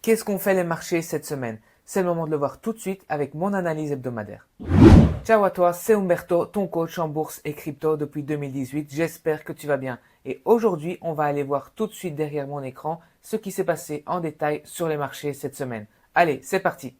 Qu'est-ce qu'ont fait les marchés cette semaine? C'est le moment de le voir tout de suite avec mon analyse hebdomadaire. Ciao à toi, c'est Umberto, ton coach en bourse et crypto depuis 2018. J'espère que tu vas bien. Et aujourd'hui, on va aller voir tout de suite derrière mon écran ce qui s'est passé en détail sur les marchés cette semaine. Allez, c'est parti.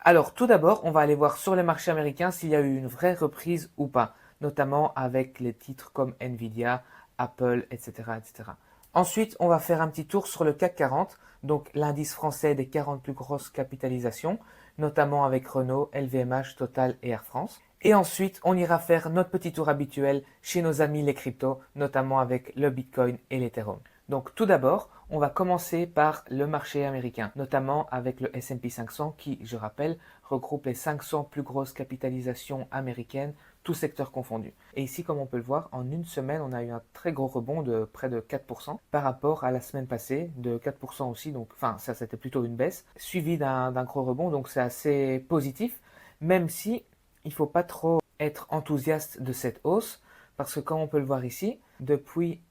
Alors, tout d'abord, on va aller voir sur les marchés américains s'il y a eu une vraie reprise ou pas, notamment avec les titres comme Nvidia, Apple, etc., etc. Ensuite, on va faire un petit tour sur le CAC 40, donc l'indice français des 40 plus grosses capitalisations, notamment avec Renault, LVMH, Total et Air France. Et ensuite, on ira faire notre petit tour habituel chez nos amis les cryptos, notamment avec le Bitcoin et l'Ethereum. Donc tout d'abord, on va commencer par le marché américain, notamment avec le S&P 500 qui, je rappelle, regroupe les 500 plus grosses capitalisations américaines, tous secteurs confondus. Et ici, comme on peut le voir, en une semaine, on a eu un très gros rebond de près de 4% par rapport à la semaine passée, de 4% aussi, donc enfin ça c'était plutôt une baisse, suivi d'un gros rebond, donc c'est assez positif, même si il ne faut pas trop être enthousiaste de cette hausse, parce que comme on peut le voir ici, depuis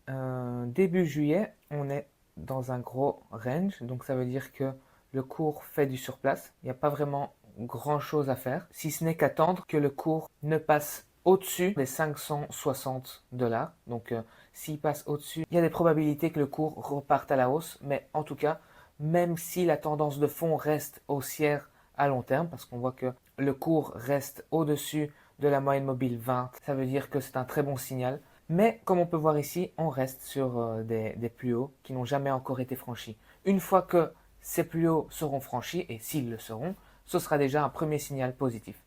début juillet, on est dans un gros range, donc ça veut dire que le cours fait du surplace. Il n'y a pas vraiment grand chose à faire, si ce n'est qu'attendre que le cours ne passe au-dessus des 560 dollars. Donc s'il passe au-dessus, il y a des probabilités que le cours reparte à la hausse, mais en tout cas, même si la tendance de fond reste haussière à long terme, parce qu'on voit que le cours reste au-dessus de la moyenne mobile 20, ça veut dire que c'est un très bon signal. Mais comme on peut voir ici, on reste sur des plus hauts qui n'ont jamais encore été franchis. Une fois que ces plus hauts seront franchis, et s'ils le seront, ce sera déjà un premier signal positif.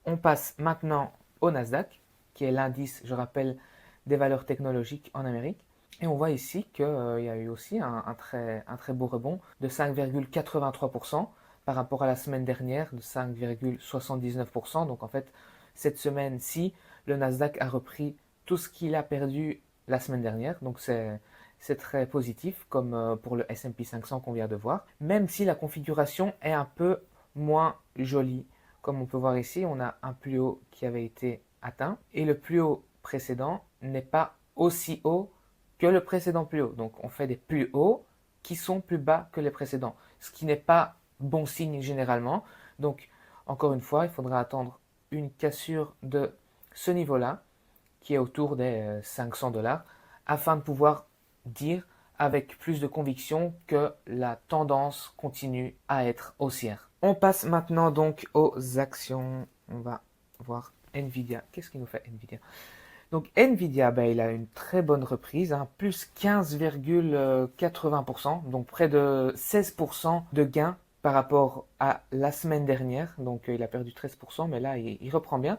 On passe maintenant au Nasdaq, qui est l'indice, je rappelle, des valeurs technologiques en Amérique. Et on voit ici qu'il y a eu aussi un très beau rebond de 5,83% par rapport à la semaine dernière de 5,79%. Donc en fait, cette semaine-ci, le Nasdaq a repris tout ce qu'il a perdu la semaine dernière. Donc c'est très positif, comme pour le S&P 500 qu'on vient de voir, même si la configuration est un peu moins jolie. Comme on peut voir ici, on a un plus haut qui avait été atteint et le plus haut précédent n'est pas aussi haut que le précédent plus haut. Donc on fait des plus hauts qui sont plus bas que les précédents, ce qui n'est pas bon signe généralement. Donc encore une fois, il faudra attendre une cassure de ce niveau-là, qui est autour des 500 dollars, afin de pouvoir dire avec plus de conviction que la tendance continue à être haussière. On passe maintenant donc aux actions. On va voir Nvidia. Qu'est-ce qui nous fait Nvidia? Donc Nvidia, ben, il a une très bonne reprise, hein, plus 15,80%, donc près de 16% de gain par rapport à la semaine dernière. Donc il a perdu 13%, mais là il reprend bien.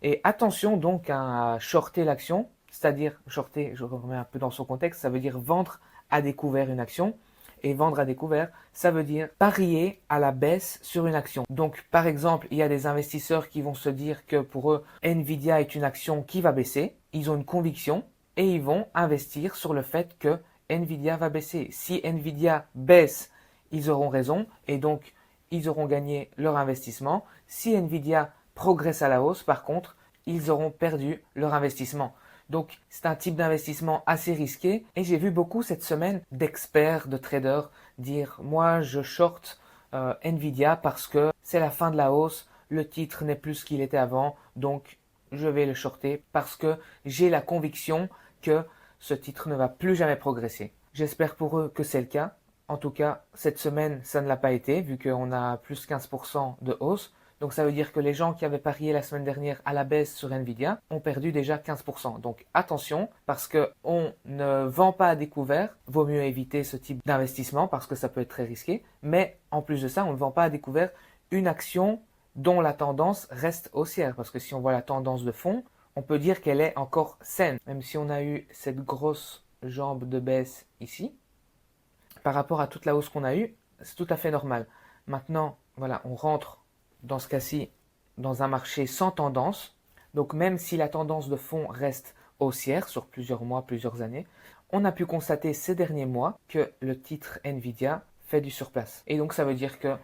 Et attention donc à shorter l'action, c'est-à-dire shorter, je remets un peu dans son contexte, ça veut dire vendre à découvert une action. Et vendre à découvert, ça veut dire parier à la baisse sur une action. Donc par exemple, il y a des investisseurs qui vont se dire que pour eux, Nvidia est une action qui va baisser. Ils ont une conviction et ils vont investir sur le fait que Nvidia va baisser. Si Nvidia baisse, ils auront raison et donc ils auront gagné leur investissement. Si Nvidia progresse à la hausse, par contre, ils auront perdu leur investissement. Donc, c'est un type d'investissement assez risqué et j'ai vu beaucoup cette semaine d'experts, de traders dire moi je short Nvidia parce que c'est la fin de la hausse, le titre n'est plus ce qu'il était avant, donc je vais le shorter parce que j'ai la conviction que ce titre ne va plus jamais progresser. J'espère pour eux que c'est le cas. En tout cas, cette semaine, ça ne l'a pas été vu qu'on a plus 15% de hausse. Donc ça veut dire que les gens qui avaient parié la semaine dernière à la baisse sur Nvidia ont perdu déjà 15%. Donc attention, parce qu'on ne vend pas à découvert, vaut mieux éviter ce type d'investissement parce que ça peut être très risqué. Mais en plus de ça, on ne vend pas à découvert une action dont la tendance reste haussière. Parce que si on voit la tendance de fond, on peut dire qu'elle est encore saine. Même si on a eu cette grosse jambe de baisse ici, par rapport à toute la hausse qu'on a eue, c'est tout à fait normal. Maintenant, voilà, on rentre dans ce cas-ci dans un marché sans tendance. Donc même si la tendance de fond reste haussière sur plusieurs mois, plusieurs années, on a pu constater ces derniers mois que le titre Nvidia fait du surplace. Et donc ça veut dire que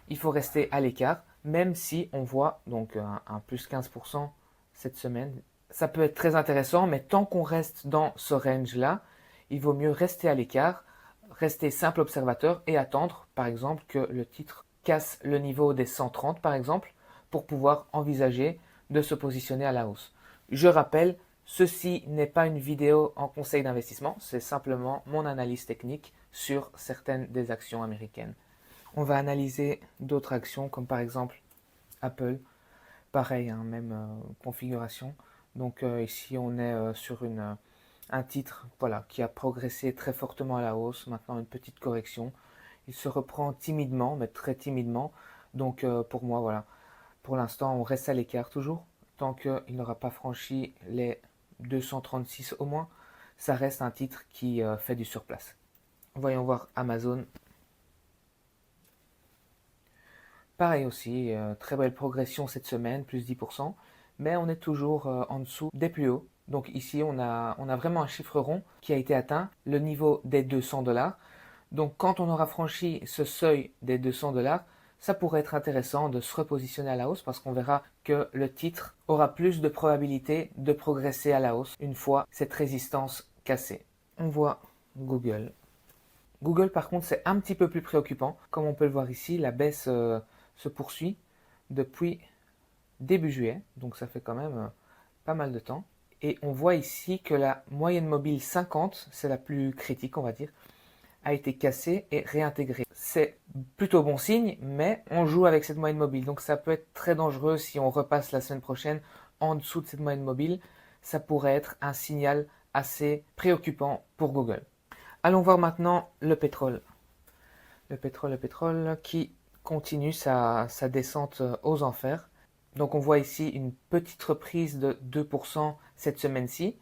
il faut rester à l'écart, même si on voit donc un plus 15% cette semaine. Ça peut être très intéressant, mais tant qu'on reste dans ce range-là, il vaut mieux rester à l'écart rester simple observateur et attendre, par exemple, que le titre casse le niveau des 130, par exemple, pour pouvoir envisager de se positionner à la hausse. Je rappelle, ceci n'est pas une vidéo en conseil d'investissement, c'est simplement mon analyse technique sur certaines des actions américaines. On va analyser d'autres actions comme par exemple Apple, pareil, hein, même configuration. Donc ici on est sur un titre voilà, qui a progressé très fortement à la hausse, maintenant une petite correction. Il se reprend timidement, mais très timidement. Donc pour moi, voilà, pour l'instant on reste à l'écart toujours. Tant qu'il n'aura pas franchi les 236 au moins, ça reste un titre qui fait du surplace. Voyons voir Amazon. Pareil aussi, très belle progression cette semaine, plus 10%, mais on est toujours en dessous des plus hauts. Donc ici, on a vraiment un chiffre rond qui a été atteint, le niveau des 200 dollars. Donc quand on aura franchi ce seuil des 200 dollars, ça pourrait être intéressant de se repositionner à la hausse parce qu'on verra que le titre aura plus de probabilité de progresser à la hausse une fois cette résistance cassée. On voit Google. Google, par contre, c'est un petit peu plus préoccupant. Comme on peut le voir ici, la baisse se poursuit depuis début juillet, donc ça fait quand même pas mal de temps. Et on voit ici que la moyenne mobile 50, c'est la plus critique, on va dire, a été cassée et réintégrée. C'est plutôt bon signe, mais on joue avec cette moyenne mobile, donc ça peut être très dangereux si on repasse la semaine prochaine en dessous de cette moyenne mobile. Ça pourrait être un signal assez préoccupant pour Google. Allons voir maintenant le pétrole. Le pétrole qui continue sa descente aux enfers. Donc on voit ici une petite reprise de 2% cette semaine-ci,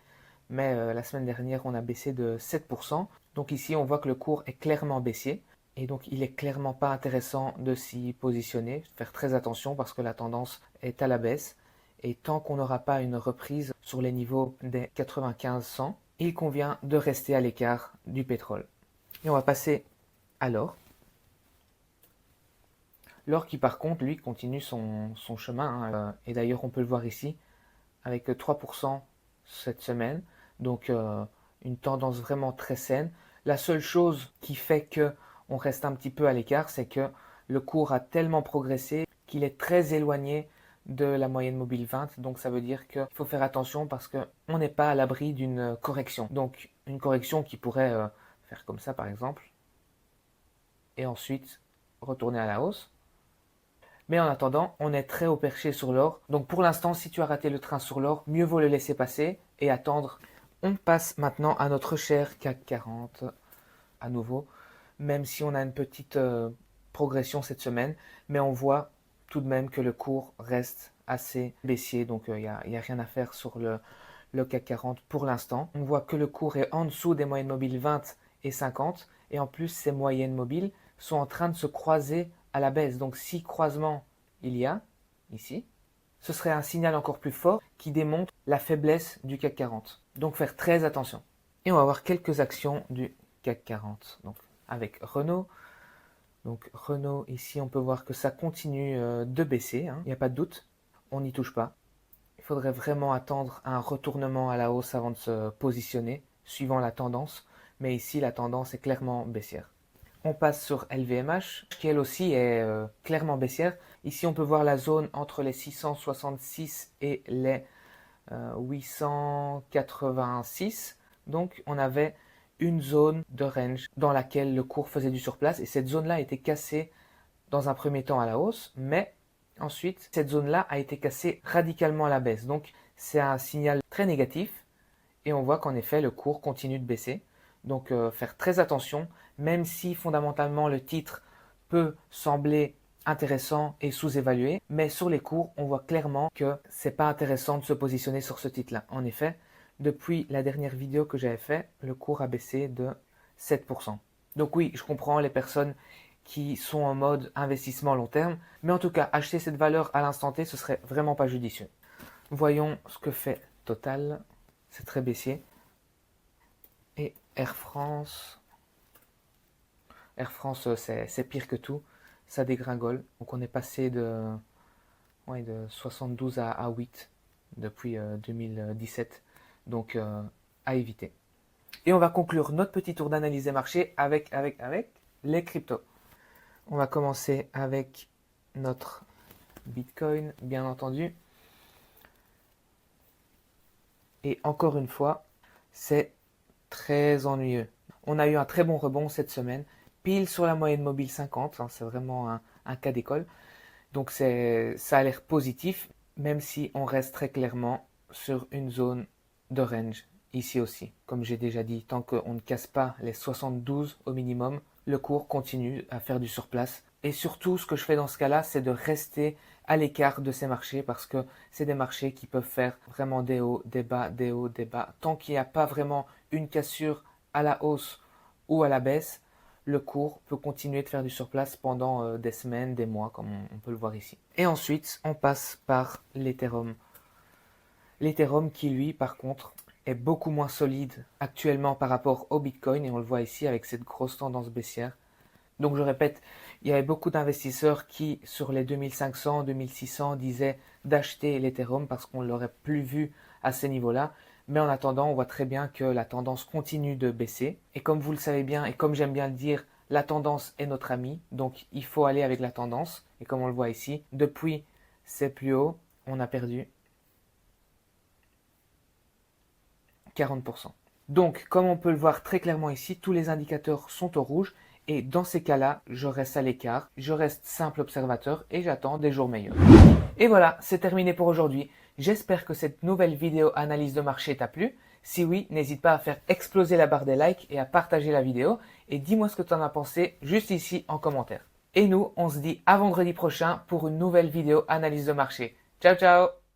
mais la semaine dernière on a baissé de 7%. Donc ici on voit que le cours est clairement baissier et donc il est clairement pas intéressant de s'y positionner, faire très attention parce que la tendance est à la baisse et tant qu'on n'aura pas une reprise sur les niveaux des 95-100, il convient de rester à l'écart du pétrole. Et on va passer à l'or. L'or qui par contre, lui, continue son chemin. Hein, et d'ailleurs, on peut le voir ici, avec 3% cette semaine. Donc, une tendance vraiment très saine. La seule chose qui fait que on reste un petit peu à l'écart, c'est que le cours a tellement progressé qu'il est très éloigné de la moyenne mobile 20. Donc, ça veut dire qu'il faut faire attention parce qu'on n'est pas à l'abri d'une correction. Donc, une correction qui pourrait faire comme ça, par exemple. Et ensuite, retourner à la hausse. Mais en attendant, on est très haut perché sur l'or. Donc pour l'instant, si tu as raté le train sur l'or, mieux vaut le laisser passer et attendre. On passe maintenant à notre cher CAC 40 à nouveau, même si on a une petite progression cette semaine, mais on voit tout de même que le cours reste assez baissier, donc il n'y a rien à faire sur le CAC 40 pour l'instant. On voit que le cours est en dessous des moyennes mobiles 20 et 50, et en plus ces moyennes mobiles sont en train de se croiser à la baisse. Donc si croisement il y a ici, ce serait un signal encore plus fort qui démontre la faiblesse du CAC 40. Donc faire très attention. Et on va voir quelques actions du CAC 40. Donc avec Renault. Donc Renault, ici on peut voir que ça continue de baisser, hein. Il n'y a pas de doute, on n'y touche pas. Il faudrait vraiment attendre un retournement à la hausse avant de se positionner, suivant la tendance. Mais ici la tendance est clairement baissière. On passe sur LVMH, qui elle aussi est clairement baissière. Ici, on peut voir la zone entre les 666 et les 886. Donc, on avait une zone de range dans laquelle le cours faisait du surplace. Et cette zone-là a été cassée dans un premier temps à la hausse, mais ensuite, cette zone-là a été cassée radicalement à la baisse. Donc, c'est un signal très négatif. Et on voit qu'en effet, le cours continue de baisser. Donc faire très attention, même si fondamentalement le titre peut sembler intéressant et sous-évalué, mais sur les cours, on voit clairement que c'est pas intéressant de se positionner sur ce titre-là. En effet, depuis la dernière vidéo que j'avais fait, le cours a baissé de 7%. Donc oui, je comprends les personnes qui sont en mode investissement long terme, mais en tout cas, acheter cette valeur à l'instant T, ce serait vraiment pas judicieux. Voyons ce que fait Total. C'est très baissier. Et Air France, c'est pire que tout. Ça dégringole. Donc on est passé de 72 à 8 depuis 2017. Donc à éviter. Et on va conclure notre petit tour d'analyse des marchés avec les cryptos. On va commencer avec notre Bitcoin, bien entendu. Et encore une fois, c'est très ennuyeux. On a eu un très bon rebond cette semaine, pile sur la moyenne mobile 50, hein, c'est vraiment un cas d'école. Donc ça a l'air positif, même si on reste très clairement sur une zone de range, ici aussi. Comme j'ai déjà dit, tant qu'on ne casse pas les 72 au minimum, le cours continue à faire du surplace. Et surtout, ce que je fais dans ce cas-là, c'est de rester à l'écart de ces marchés parce que c'est des marchés qui peuvent faire vraiment des hauts, des bas, des hauts, des bas. Tant qu'il n'y a pas vraiment une cassure à la hausse ou à la baisse, le cours peut continuer de faire du surplace pendant des semaines, des mois, comme on peut le voir ici. Et ensuite, on passe par l'Ethereum. L'Ethereum qui, lui, par contre, est beaucoup moins solide actuellement par rapport au Bitcoin, et on le voit ici avec cette grosse tendance baissière. Donc je répète, il y avait beaucoup d'investisseurs qui, sur les 2500, 2600, disaient d'acheter l'Ethereum parce qu'on ne l'aurait plus vu à ces niveaux-là. Mais en attendant, on voit très bien que la tendance continue de baisser. Et comme vous le savez bien, et comme j'aime bien le dire, la tendance est notre amie. Donc il faut aller avec la tendance. Et comme on le voit ici, depuis ces plus hauts, on a perdu 40%. Donc, comme on peut le voir très clairement ici, tous les indicateurs sont au rouge. Et dans ces cas-là, je reste à l'écart, je reste simple observateur et j'attends des jours meilleurs. Et voilà, c'est terminé pour aujourd'hui. J'espère que cette nouvelle vidéo analyse de marché t'a plu. Si oui, n'hésite pas à faire exploser la barre des likes et à partager la vidéo. Et dis-moi ce que tu en as pensé juste ici en commentaire. Et nous, on se dit à vendredi prochain pour une nouvelle vidéo analyse de marché. Ciao, ciao!